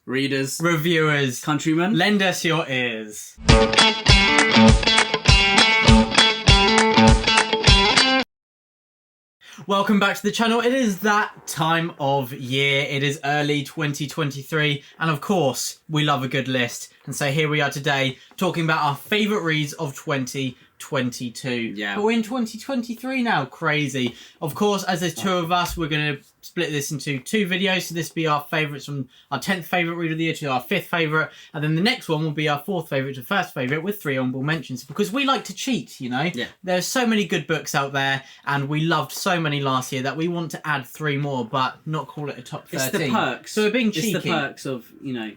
readers, reviewers, countrymen, lend us your ears. Welcome back to the channel. It is that time of year. It is early 2023, and of course, we love a good list. And so here we are today, talking about our favourite reads of 2022. Yeah. But we're in 2023 now. Crazy. Of course, as there's two of us, we're going to split this into two videos. So this will be our favourites from our 10th favourite read of the year to our 5th favourite. And then the next one will be our 4th favourite to 1st favourite with 3 honourable mentions. Because we like to cheat, you know? Yeah. There's so many good books out there, and we loved so many last year that we want to add 3 more, but not call it a top 13. It's the perks. So we're being cheeky. It's the perks of, you know,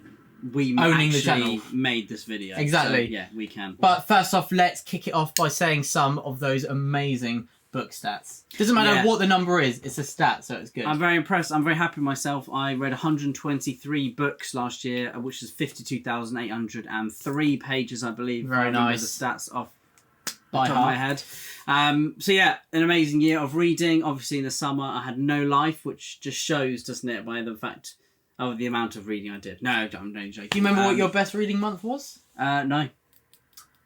we owning the actually channel. Made this video. Exactly. So, yeah, we can. But first off, let's kick it off by saying some of those amazing book stats. Doesn't matter what the number is, it's a stat, so it's good. I'm very impressed. I'm very happy with myself. I read 123 books last year, which is 52,803 pages, I believe. Very nice. The stats off by the top of my head. So yeah, an amazing year of reading. Obviously in the summer I had no life, which just shows, doesn't it, by the fact of the amount of reading I did. No, I'm not joking. Do you remember what your best reading month was? No.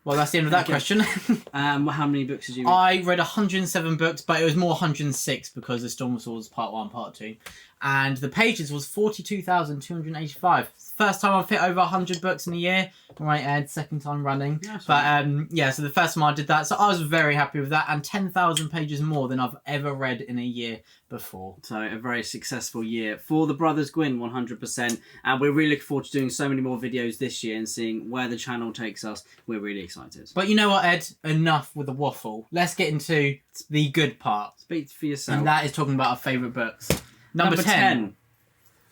Well, that's the end of that question. How many books did you read? I read 107 books, but it was more 106 because the Storm of Swords Part 1, Part 2. And the pages was 42,285. First time I've hit over 100 books in a year. Right, Ed, second time running. Yeah, but yeah, so the first time I did that. So I was very happy with that. And 10,000 pages more than I've ever read in a year before. So a very successful year for the Brothers Gwyn, 100%. And we're really looking forward to doing so many more videos this year and seeing where the channel takes us. We're really excited. But you know what, Ed? Enough with the waffle. Let's get into the good part. Speak for yourself. And that is talking about our favourite books. Number 10.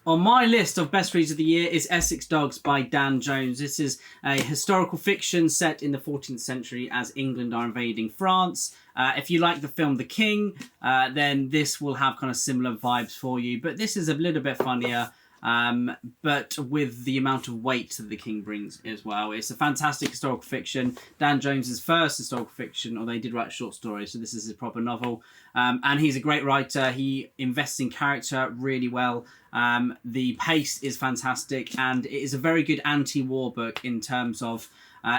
On my list of best reads of the year is Essex Dogs by Dan Jones. This is a historical fiction set in the 14th century as England are invading France. If you like the film The King, then this will have kind of similar vibes for you. But this is a little bit funnier, but with the amount of weight that The King brings as well. It's a fantastic historical fiction. Dan Jones's first historical fiction, although he did write short stories, so this is his proper novel. And he's a great writer. He invests in character really well. The pace is fantastic, and it is a very good anti-war book in terms of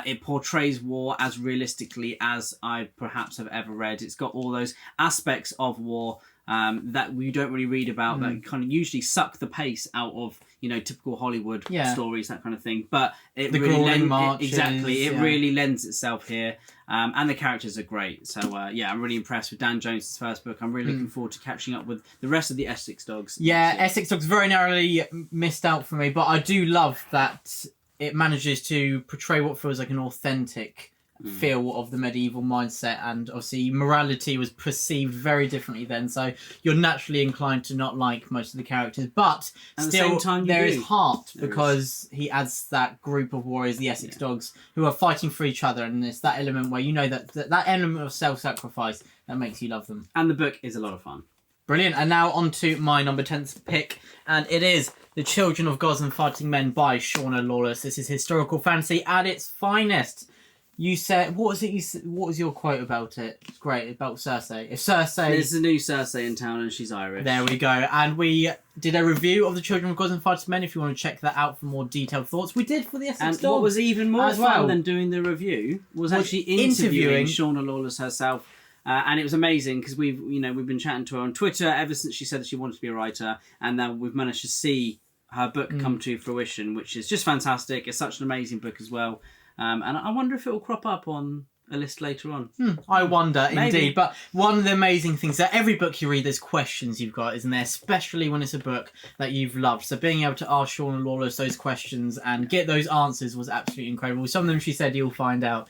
it portrays war as realistically as I perhaps have ever read. It's got all those aspects of war that we don't really read about, that kind of usually suck the pace out of, you know, typical Hollywood stories, that kind of thing. But it the really marches, it really lends itself here, and the characters are great. So yeah, I'm really impressed with Dan Jones' first book. I'm really looking forward to catching up with the rest of the Essex Dogs. Yeah, Essex Dogs very narrowly missed out for me, but I do love that it manages to portray what feels like an authentic feel of the medieval mindset, and obviously morality was perceived very differently then, so you're naturally inclined to not like most of the characters, but still there is heart because he adds that group of warriors, the Essex Dogs, who are fighting for each other, and it's that element where you know that element of self-sacrifice that makes you love them. And the book is a lot of fun. Brilliant. And now on to my number 10th pick, and it is The Children of Gods and Fighting Men by Shauna Lawless. This is historical fantasy at its finest. You said, what was your quote about it? It's great, about Cersei. If Cersei... There's a new Cersei in town and she's Irish. There we go. And we did a review of The Children of Gods and Fighting Men. If you want to check that out for more detailed thoughts. We did for the Essex Dogs. And what was even more fun than doing the review was actually interviewing Shauna Lawless herself. And it was amazing because we've been chatting to her on Twitter ever since she said that she wanted to be a writer, and now we've managed to see her book come to fruition, which is just fantastic. It's such an amazing book as well. And I wonder if it will crop up on a list later on. I wonder, indeed. But one of the amazing things that every book you read, there's questions you've got, isn't there? Especially when it's a book that you've loved. So being able to ask Shauna Lawless those questions and get those answers was absolutely incredible. Some of them she said you'll find out.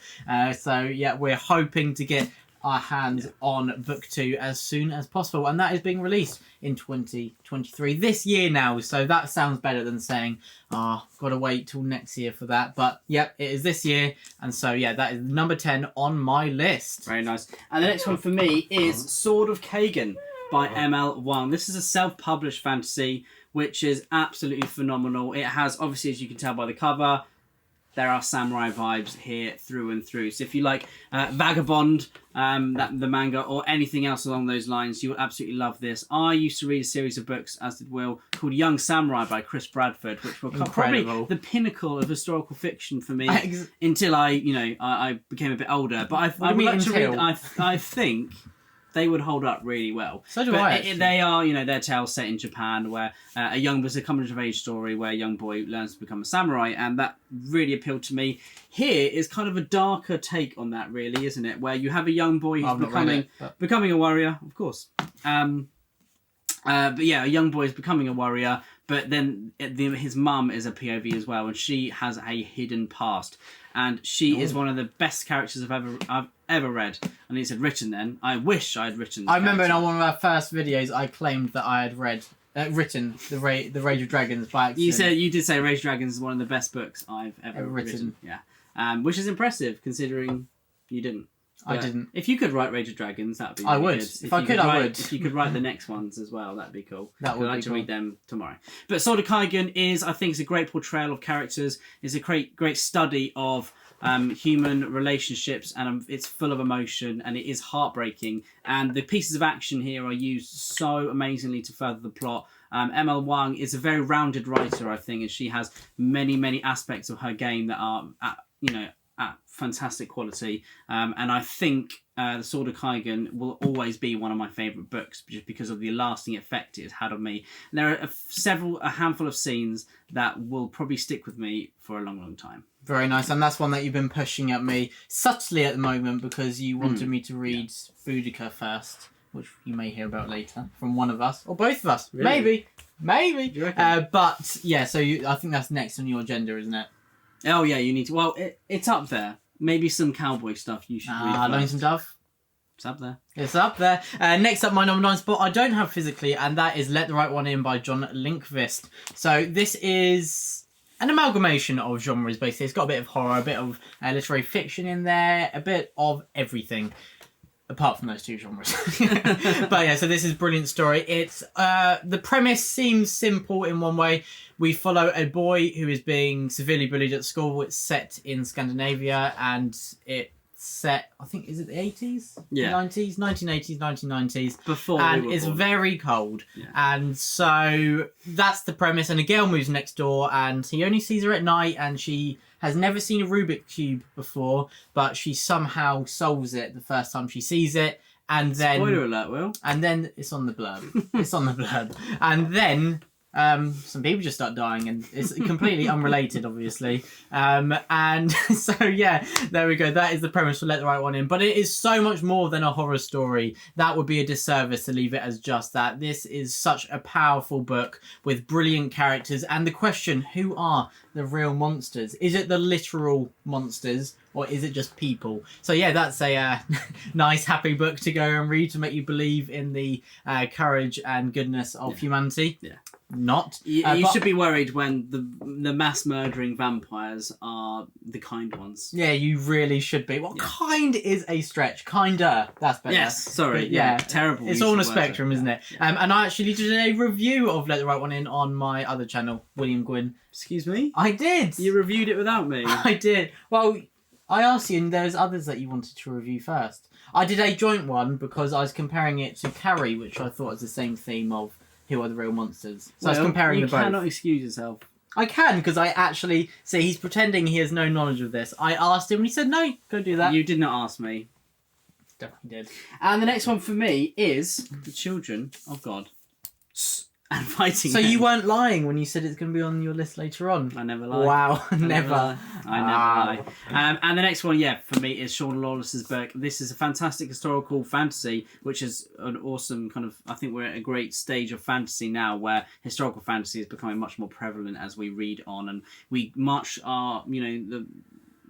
So yeah, we're hoping to get our hands on book 2 as soon as possible, and that is being released in 2023 this year now, so that sounds better than saying gotta wait till next year for that. But yep, it is this year, and so yeah, that is number 10 on my list. Very nice. And the next one for me is Sword of Keigan by ML Wang. This is a self-published fantasy which is absolutely phenomenal. It has, obviously, as you can tell by the cover, there are samurai vibes here through and through. So if you like Vagabond, the manga, or anything else along those lines, you will absolutely love this. I used to read a series of books, as did Will, called Young Samurai by Chris Bradford, which were probably the pinnacle of historical fiction for me until I became a bit older. But I would like to read. I think they would hold up really well. So do I. Actually. They are, their tales set in Japan, where there's a coming of age story where a young boy learns to become a samurai, and that really appealed to me. Here is kind of a darker take on that, really, isn't it? Where you have a young boy who's becoming a warrior, of course. But yeah, a young boy is becoming a warrior, but then his mum is a POV as well, and she has a hidden past. And she is one of the best characters I've ever read. And he said written then. I wish I had written. I remember in one of our first videos, I claimed that I had written the Rage of Dragons by accident. You did say Rage of Dragons is one of the best books I've ever written. Yeah, which is impressive considering you didn't. I didn't. If you could write Rage of Dragons, that'd be. I would. Good. If I could, I would. If you could write the next ones as well, that'd be cool. That would be cool. I'd like to read them tomorrow. But Sword of Keigan I think, it's a great portrayal of characters. It's a great study of human relationships, and it's full of emotion, and it is heartbreaking. And the pieces of action here are used so amazingly to further the plot. ML Wang is a very rounded writer, I think, and she has many aspects of her game that are at fantastic quality, and I think The Sword of Keigan will always be one of my favourite books just because of the lasting effect it has had on me. And there are a handful of scenes that will probably stick with me for a long time. Very nice, and that's one that you've been pushing at me subtly at the moment because you wanted me to read Boudica first, which you may hear about later from one of us or both of us. Really? Maybe. But yeah, so I think that's next on your agenda, isn't it? Oh yeah, you need to. Well, it's up there. Maybe some cowboy stuff you should read. Lonesome Dove. It's up there. It's up there. Next up, my number 9 spot I don't have physically, and that is Let the Right One In by John Linkvist. So this is an amalgamation of genres, basically. It's got a bit of horror, a bit of literary fiction in there, a bit of everything. Apart from those two genres. But yeah, so this is a brilliant story. It's the premise seems simple in one way. We follow a boy who is being severely bullied at school. It's set in Scandinavia, and it's set, I think, is it the 80s? Yeah. 90s? 1980s, 1990s. Before and we were it's born. very cold. Yeah. And so that's the premise. And a girl moves next door, and he only sees her at night, and she has never seen a Rubik's Cube before, but she somehow solves it the first time she sees it. And then... Spoiler alert, Will. And then it's on the blurb. It's on the blurb. And then some people just start dying, and it's completely unrelated, obviously. And so, yeah, there we go. That is the premise for Let the Right One In. But it is so much more than a horror story. That would be a disservice to leave it as just that. This is such a powerful book with brilliant characters. And the question, who are the real monsters? Is it the literal monsters, or is it just people? So yeah, that's a nice, happy book to go and read to make you believe in the courage and goodness of humanity. Yeah. Not. You should be worried when the mass murdering vampires are the kind ones. Yeah, you really should be. Well, kind is a stretch. Kinder. That's better. Yes, sorry. But, yeah, terrible. It's all on a spectrum, isn't it? Yeah. And I actually did a review of Let the Right One In on my other channel, William Gwynn. Excuse me? I did. You reviewed it without me. I did. Well, I asked you, and there's others that you wanted to review first. I did a joint one because I was comparing it to Carrie, which I thought was the same theme of Who Are the Real Monsters. So I was comparing the both. You cannot excuse yourself. I can, because I actually... See, he's pretending he has no knowledge of this. I asked him, and he said, no, go do that. You did not ask me. Definitely did. And the next one for me is The Children of God. And Fighting So Men. you weren't lying when you said it's going to be on your list later on? I never lie. Wow, I never. I never lie. And the next one, for me, is Sean Lawless's book. This is a fantastic historical fantasy, which is an awesome kind of... I think we're at a great stage of fantasy now where historical fantasy is becoming much more prevalent as we read on, and we march our, the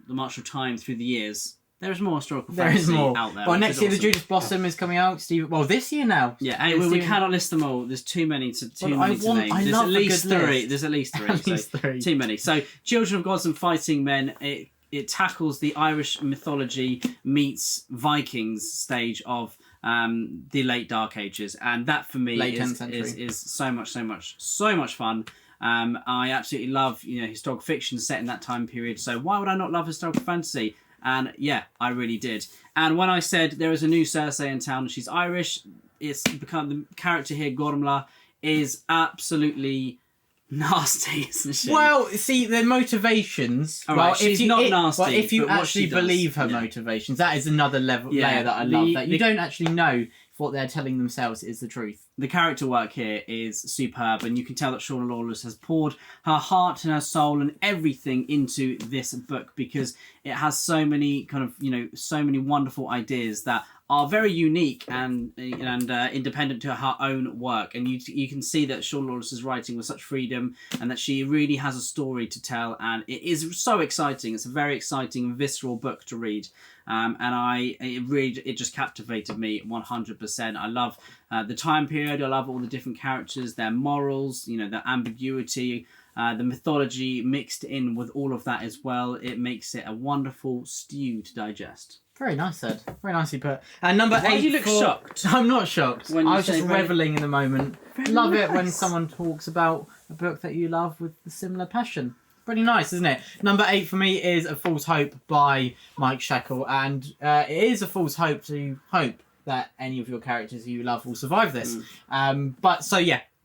march of time through the years. There is more historical fantasy out there. Well, next year, The Judas Blossom is coming out. Well, this year now. Yeah, we cannot list them all. There's too many to name. There's at least three. There's at least three. At least three. Too many. So, Children of Gods and Fighting Men, it tackles the Irish mythology meets Vikings stage of the late Dark Ages. And that, for me, is so much fun. I absolutely love historical fiction set in that time period. So why would I not love historical fantasy? And yeah, I really did. And when I said there is a new Cersei in town and she's Irish, it's become the character here, Gormla, is absolutely nasty, isn't she? Well, see, the motivations. All right, she's not nasty. But if you but what actually she does, believe her motivations, that is another layer that I love. That you don't actually know if what they're telling themselves is the truth. The character work here is superb, and you can tell that Shauna Lawless has poured her heart and her soul and everything into this book, because it has so many so many wonderful ideas that are very unique and independent to her own work, and you can see that Shauna Lawless is writing with such freedom, and that she really has a story to tell, and it is so exciting. It's a very exciting, visceral book to read, and it just captivated me 100%. I love the time period. I love all the different characters, their morals, the ambiguity, the mythology mixed in with all of that as well. It makes it a wonderful stew to digest. Very nice, said. Very nicely put. And number 8. Why do you look shocked? I'm not shocked. I was just reveling in the moment. Love it when someone talks about a book that you love with a similar passion. Pretty nice, isn't it? Number 8 for me is A False Hope by Mike Shackle, and it is a false hope to hope that any of your characters who you love will survive this.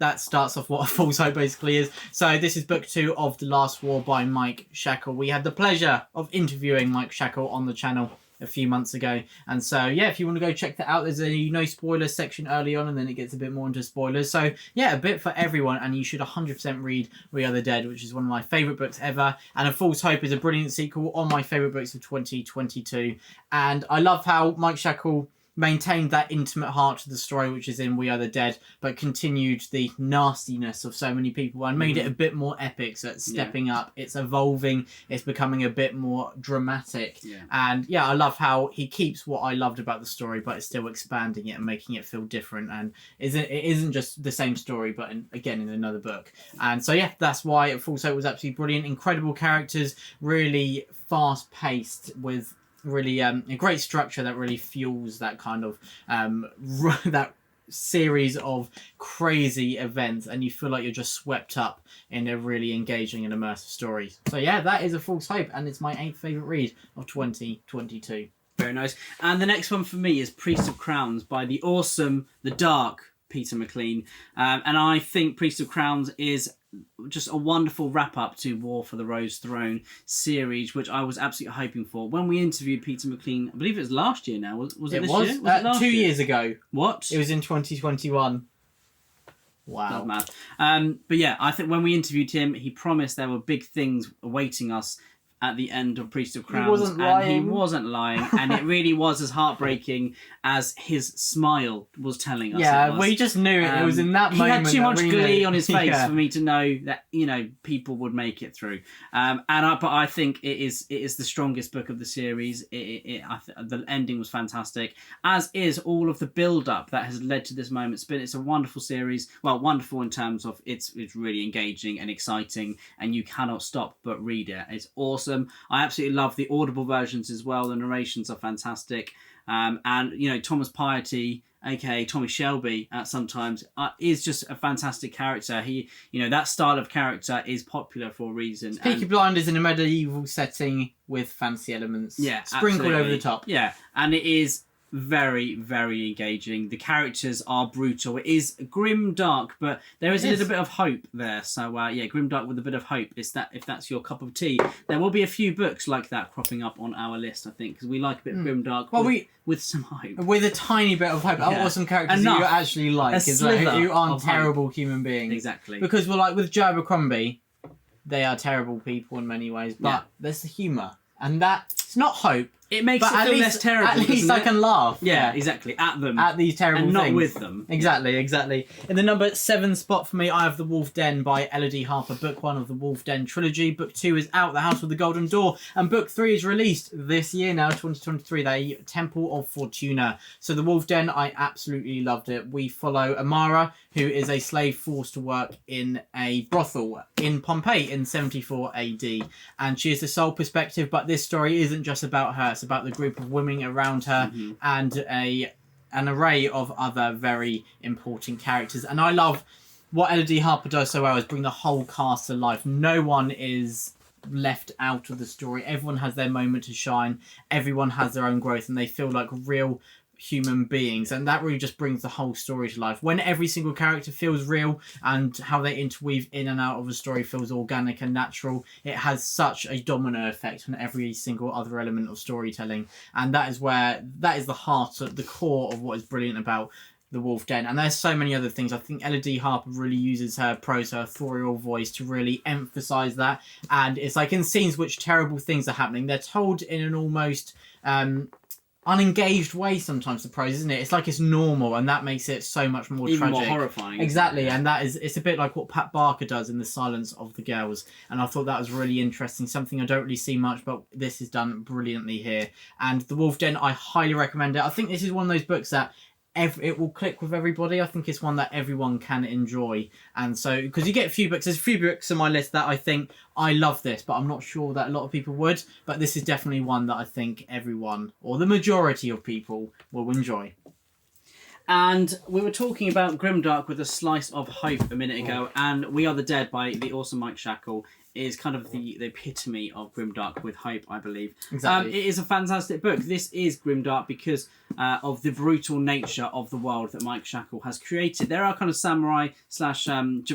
That starts off what A False Hope basically is. So this is book 2 of The Last War by Mike Shackle. We had the pleasure of interviewing Mike Shackle on the channel a few months ago, and so if you want to go check that out, there's a no spoilers section early on, and then it gets a bit more into spoilers. So a bit for everyone, and you should 100% read We Are the Dead, which is one of my favourite books ever, and A False Hope is a brilliant sequel on my favourite books of 2022. And I love how Mike Shackle maintained that intimate heart to the story, which is in We Are the Dead, but continued the nastiness of so many people and made it a bit more epic. So it's stepping up, it's evolving, it's becoming a bit more dramatic. And I love how he keeps what I loved about the story, but it's still expanding it and making it feel different. And it isn't just the same story, but again in another book. And so that's why False Hope was absolutely brilliant. Incredible characters, really fast paced, with really a great structure that really fuels that kind of that series of crazy events, and you feel like you're just swept up in a really engaging and immersive story. So that is A False Hope, and it's my 8th favourite read of 2022. Very nice. And the next one for me is Priest of Crowns by the awesome, the dark Peter McLean. And I think Priest of Crowns is just a wonderful wrap-up to War for the Rose Throne series, which I was absolutely hoping for. When we interviewed Peter McLean, I believe it was last year now. Was it this year? Was it last 2 year? years ago. What? It was in 2021. Wow. Mad. But I think when we interviewed him, he promised there were big things awaiting us at the end of Priest of Crowns. He wasn't lying. And it really was as heartbreaking as his smile was telling us. Yeah, we just knew it. It was in that moment. He had too much glee on his face for me to know that, people would make it through. But I think it is the strongest book of the series. The ending was fantastic, as is all of the build-up that has led to this moment. It's a wonderful series. Well, wonderful in terms of it's really engaging and exciting, and you cannot stop but read it. It's awesome. I absolutely love the audible versions as well. The narrations are fantastic. And Thomas Piety, aka Tommy Shelby, sometimes is just a fantastic character. He, that style of character is popular for a reason. Peaky Blinders in a medieval setting with fancy elements, sprinkled over the top. Yeah, and it is very, very engaging. The characters are brutal. It is grim dark, but there is a little bit of hope there. So grim dark with a bit of hope. If that's your cup of tea, there will be a few books like that cropping up on our list, I think, because we like a bit of grim dark. With some hope, with a tiny bit of hope. What some characters that you actually like, who aren't terrible human beings. Exactly, because we're like with Joe Abercrombie, they are terrible people in many ways, but there's the humour, and that's not hope. It makes it feel less terrible. At least I can laugh. Yeah, exactly. At them. At these terrible things. And not with them. Exactly. In the number 7 spot for me, I have The Wolf Den by Elodie Harper. Book 1 of the Wolf Den trilogy. Book 2 is out, The House with the Golden Door. And Book 3 is released this year now, 2023, The Temple of Fortuna. So The Wolf Den, I absolutely loved it. We follow Amara, who is a slave forced to work in a brothel in Pompeii in 74 AD. And she is the sole perspective, but this story isn't just about her. It's about the group of women around her and an array of other very important characters. And I love what Elodie Harper does so well is bring the whole cast to life. No one is left out of the story. Everyone has their moment to shine. Everyone has their own growth, and they feel like real human beings, and that really just brings the whole story to life. When every single character feels real and how they interweave in and out of a story feels organic and natural, it has such a domino effect on every single other element of storytelling. And that is the heart, at the core of what is brilliant about The Wolf Den. And there's so many other things. I think Elodie Harper really uses her prose, her authorial voice to really emphasize that. And it's like in scenes which terrible things are happening, they're told in an almost unengaged way sometimes, the prose, isn't it? It's like it's normal, and that makes it so much more even tragic. more horrifying. Exactly, and it's a bit like what Pat Barker does in The Silence of the Girls, and I thought that was really interesting, something I don't really see much, but this is done brilliantly here. And The Wolf Den, I highly recommend it. I think this is one of those books that it will click with everybody. I think it's one that everyone can enjoy. And so, because you get there's a few books on my list that I think I love this, but I'm not sure that a lot of people would. But this is definitely one that I think everyone, or the majority of people, will enjoy. And we were talking about Grimdark with a slice of hope a minute ago, and We Are the Dead by the awesome Mike Shackle is kind of the epitome of grimdark with hope, I believe. Exactly. It is a fantastic book. This is grimdark because of the brutal nature of the world that Mike Shackle has created. There are kind of samurai /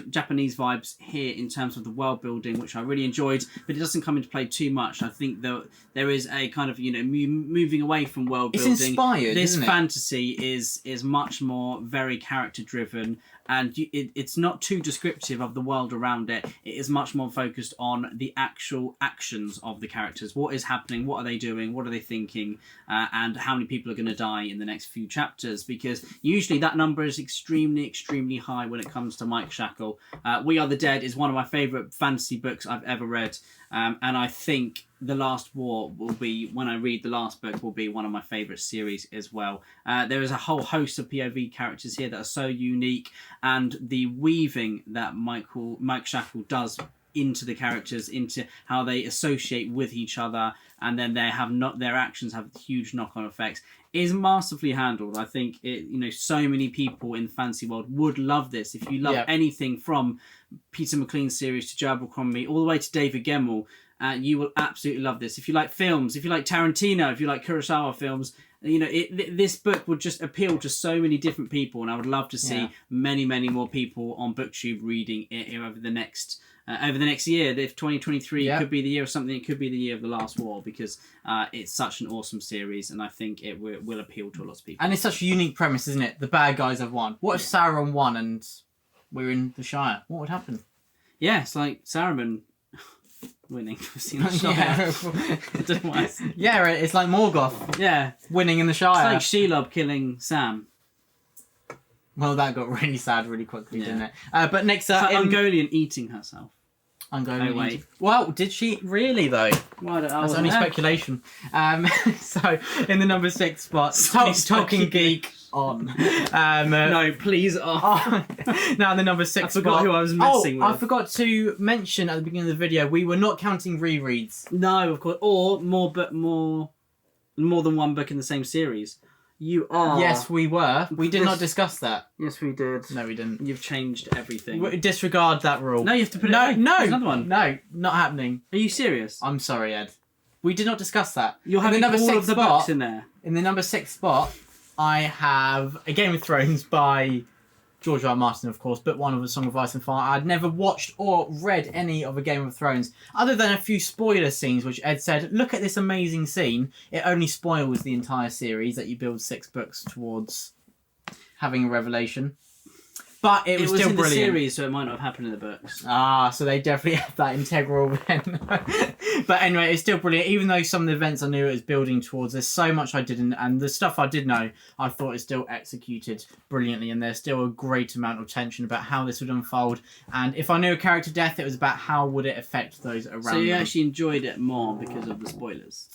Japanese vibes here in terms of the world building, which I really enjoyed, but it doesn't come into play too much. I think that there is a kind of, moving away from world building. It's inspired, This isn't it? fantasy is much more very character driven, and it's not too descriptive of the world around it. It is much more focused on the actual actions of the characters. What is happening? What are they doing? What are they thinking? And how many people are going to die in the next few chapters? Because usually that number is extremely, extremely high when it comes to Mike Shackle. We Are the Dead is one of my favourite fantasy books I've ever read. And I think The Last War will be, when I read the last book, will be one of my favourite series as well. There is a whole host of POV characters here that are so unique, and the weaving that Mike Shackle does into the characters, into how they associate with each other, and then their actions have huge knock-on effects, is masterfully handled. I think so many people in the fantasy world would love this. If you love anything from Peter McLean's series to Joe Abercrombie all the way to David Gemmell, you will absolutely love this. If you like films, if you like Tarantino, if you like Kurosawa films, this book would just appeal to so many different people, and I would love to see many, many more people on BookTube reading it over the next year. If 2023 could be the year of something, it could be the year of The Last War, because it's such an awesome series, and I think it will appeal to a lot of people. And it's such a unique premise, isn't it? The bad guys have won. What if Sauron won and we're in the Shire? What would happen? Yeah, it's like Saruman winning. I've seen the Shire. I don't know why it's like Morgoth winning in the Shire. It's like Shelob killing Sam. Well, that got really sad really quickly, didn't it? But next up... It's like Ungoliant eating herself. Ungoliant wait. eating. Well, did she really, though? Well, That's only speculation. So, in the number 6 spot, Talking Geek on. No, please on. Now, the number 6 spot... I forgot who I was messing with. I forgot to mention at the beginning of the video, we were not counting rereads. No, of course. Or more than one book in the same series. You are. Yes, we were. We did not discuss that. Yes, we did. No, we didn't. You've changed everything. Disregard that rule. No, you have to put it No, away. no. There's another one. No, not happening. Are you serious? I'm sorry, Ed. We did not discuss that. You're having all of the books in there. In the number 6 spot, I have A Game of Thrones by George R. R. Martin, of course, but one of A Song of Ice and Fire. I'd never watched or read any of A Game of Thrones, other than a few spoiler scenes, which Ed said, look at this amazing scene. It only spoils the entire series that you build 6 books towards having a revelation. But it was still in brilliant. The series, so it might not have happened in the books. So they definitely have that integral then. But anyway, it's still brilliant. Even though some of the events I knew it was building towards, there's so much I didn't, and the stuff I did know, I thought it still executed brilliantly, and there's still a great amount of tension about how this would unfold. And if I knew a character death, it was about how would it affect those around So you them. actually enjoyed it more because of the spoilers?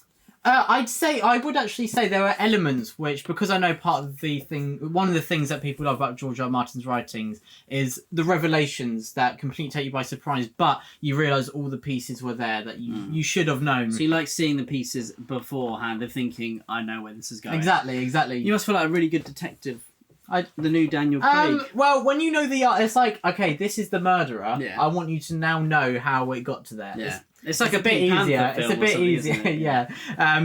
I would actually say there are elements which, because I know part of the thing, one of the things that people love about George R. R. Martin's writings is the revelations that completely take you by surprise, but you realise all the pieces were there that you should have known. So you like seeing the pieces beforehand of thinking, I know where this is going. Exactly. You must feel like a really good detective The new Daniel Craig. Well, when you know the art, it's like, okay, this is the murderer. Yeah. I want you to now know how it got to there. Yeah. It's like It's a bit easier. It's a bit easier, It? yeah.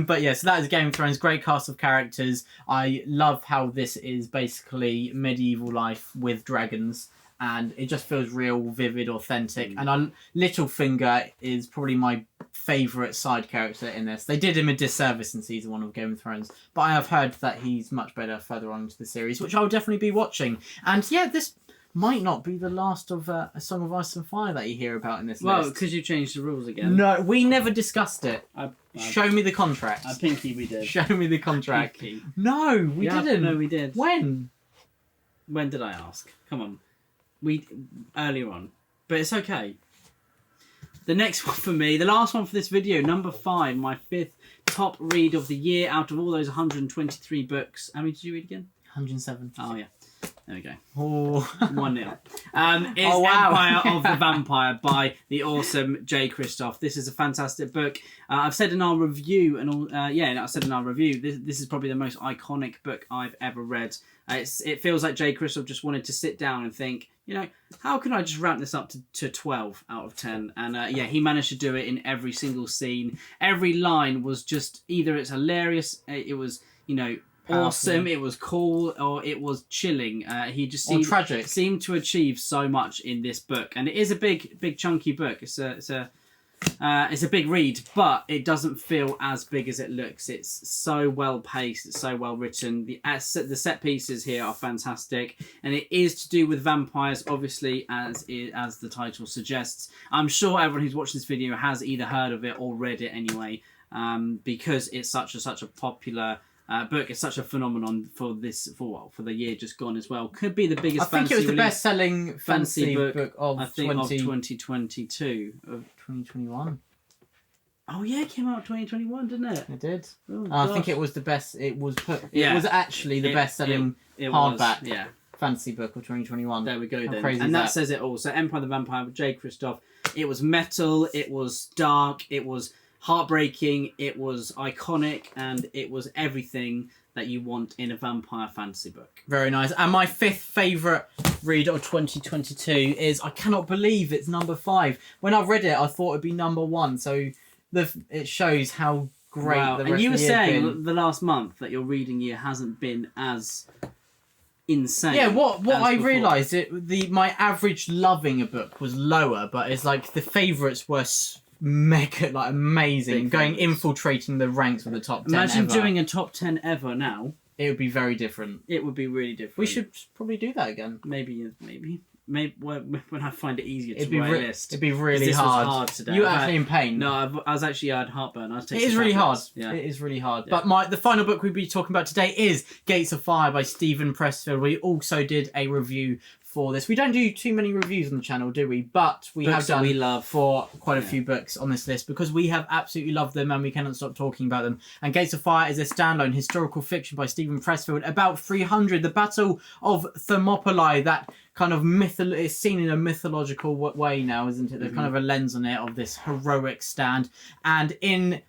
But yeah, so that is Game of Thrones. Great cast of characters. I love how this is basically medieval life with dragons, and it just feels real, vivid, authentic. And Littlefinger is probably my favourite side character in this. They did him a disservice in season 1 of Game of Thrones, but I have heard that he's much better further on into the series, which I'll definitely be watching. And yeah, this might not be the last of A Song of Ice and Fire that you hear about in this list. Well, because you changed the rules again. No, we never discussed it. Show me the contract. I pinky we did. Show me the contract. Pinky. No, we didn't. No, we did. When? When did I ask? Come on. Earlier on. But it's okay. The next one for me, the last one for this video, number 5, my 5th top read of the year out of all those 123 books. How many did you read again? 107. Oh, yeah. There we go. Oh. 1-0. Is Empire of the Vampire by the awesome Jay Kristoff. This is a fantastic book. I've said in our review, this is probably the most iconic book I've ever read. It feels like Jay Kristoff just wanted to sit down and think, how can I just ramp this up to 12 out of 10? And he managed to do it in every single scene. Every line was just either it's hilarious, it was, awesome, it was cool, or it was chilling. He just seemed to achieve so much in this book, and it is a big chunky book. It's a big read, but it doesn't feel as big as it looks. It's so well paced, it's so well written. The set pieces here are fantastic, and it is to do with vampires, obviously, as the title suggests. I'm sure everyone who's watching this video has either heard of it or read it anyway, because it's such a popular book. It's such a phenomenon for the year just gone as well. Could be the biggest. I think it was the best-selling fantasy book of 2022 of 2021. Oh yeah, it came out 2021, didn't it? It did. Oh, I think it was the best. It was actually the best-selling hardback fantasy book of 2021. There we go then. And that says it all. So Empire of the Vampire with Jay Kristoff. It was metal. It was dark. It was heartbreaking, it was iconic, and it was everything that you want in a vampire fantasy book. Very nice. And my 5th favourite read of 2022 is, I cannot believe it's number 5. When I read it, I thought it'd be number 1, so it shows how great the rest of the year has been. And you were saying the last month that your reading year hasn't been as insane. Yeah, what I realised, my average loving a book was lower, but it's like the favourites were mega, amazing. Infiltrating the ranks with the top 10 Imagine doing a top 10 ever now. It would be very different. It would be really different. We should probably do that again. Maybe when I find it easier to write a list. It'd be really hard. Was hard today. You were actually in pain. No, I had heartburn. It is really hard. Yeah. It is really hard. Yeah. But the final book we'll be talking about today is Gates of Fire by Stephen Pressfield. We also did a review for this. We don't do too many reviews on the channel, do we? But we have done for quite a few books on this list because we have absolutely loved them and we cannot stop talking about them. And Gates of Fire is a standalone historical fiction by Stephen Pressfield about 300, the Battle of Thermopylae, that kind of is seen in a mythological way now, isn't it? There's kind of a lens on it of this heroic stand. And in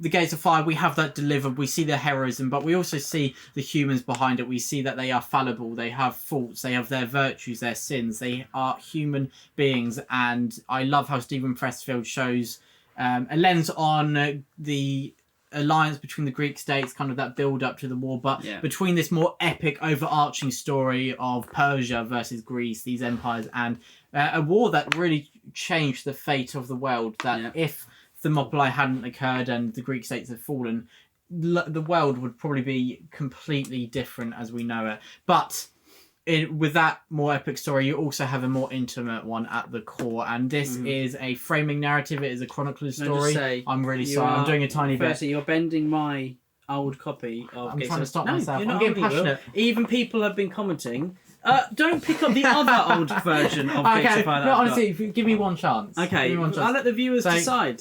the Gates of Fire, we have that delivered. We see the heroism, but we also see the humans behind it. We see that they are fallible. They have faults. They have their virtues, their sins. They are human beings. And I love how Stephen Pressfield shows a lens on the alliance between the Greek states, kind of that build up to the war, but between this more epic overarching story of Persia versus Greece, these empires, and a war that really changed the fate of the world, that if Thermopylae hadn't occurred and the Greek states had fallen, the world would probably be completely different as we know it. But with that more epic story, you also have a more intimate one at the core, and this is a framing narrative. It is a chronicler story. I'm really sorry. I'm doing a tiny bit. You're bending my old copy of I'm trying to stop myself. I'm getting passionate. Even people have been commenting. Don't pick up the other old version of Gates of Fire. No, honestly, give me one chance. Okay, I'll let the viewers decide.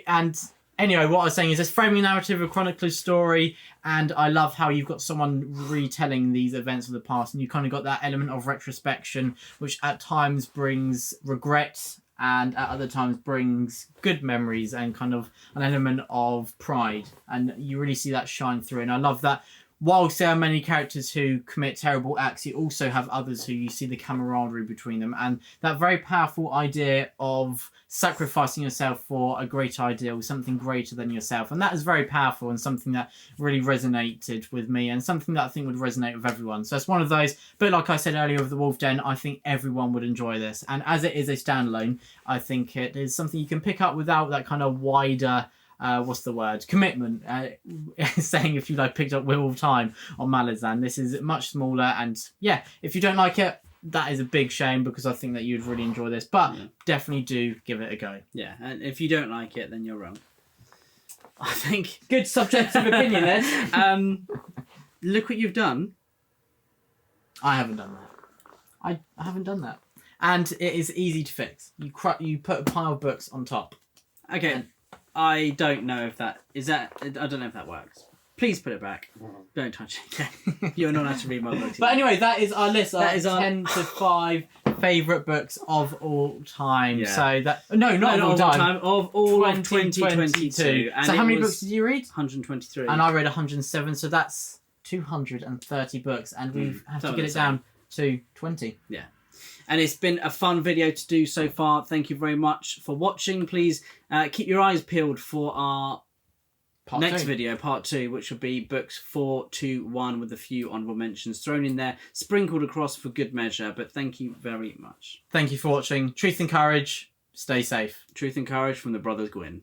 And anyway, what I was saying is this framing narrative, a chronicler's story, and I love how you've got someone retelling these events of the past, and you kind of got that element of retrospection, which at times brings regret and at other times brings good memories and kind of an element of pride, and you really see that shine through. And I love that whilst there are many characters who commit terrible acts, you also have others who you see the camaraderie between them, and that very powerful idea of sacrificing yourself for a great ideal, something greater than yourself. And that is very powerful and something that really resonated with me and something that I think would resonate with everyone. So it's one of those, but like I said earlier with The Wolf Den, I think everyone would enjoy this. And as it is a standalone, I think it is something you can pick up without that kind of wider commitment, saying if you picked up Wheel of Time on Malazan. This is much smaller, and yeah, if you don't like it, that is a big shame, because I think that you'd really enjoy this, but definitely do give it a go. Yeah, and if you don't like it, then you're wrong. I think. Good subjective opinion, Ed. Look what you've done. I haven't done that. I haven't done that. And it is easy to fix. You put a pile of books on top. Okay. I don't know if that is that. I don't know if that works. Please put it back. Don't touch it. You're not allowed to read my books. But anyway, that is our list. That is our 10 to 5 favourite books of all time. Yeah. So that not of all time. Of all of 2022. So how many books did you read? 123. And I read 107. So that's 230 books, and we have to get it down to 20. Yeah. And it's been a fun video to do so far. Thank you very much for watching. Please keep your eyes peeled for our next video, part 2, which will be books 4 to 1 with a few honourable mentions thrown in there, sprinkled across for good measure. But thank you very much. Thank you for watching. Truth and courage. Stay safe. Truth and courage from the Brothers Gwyn.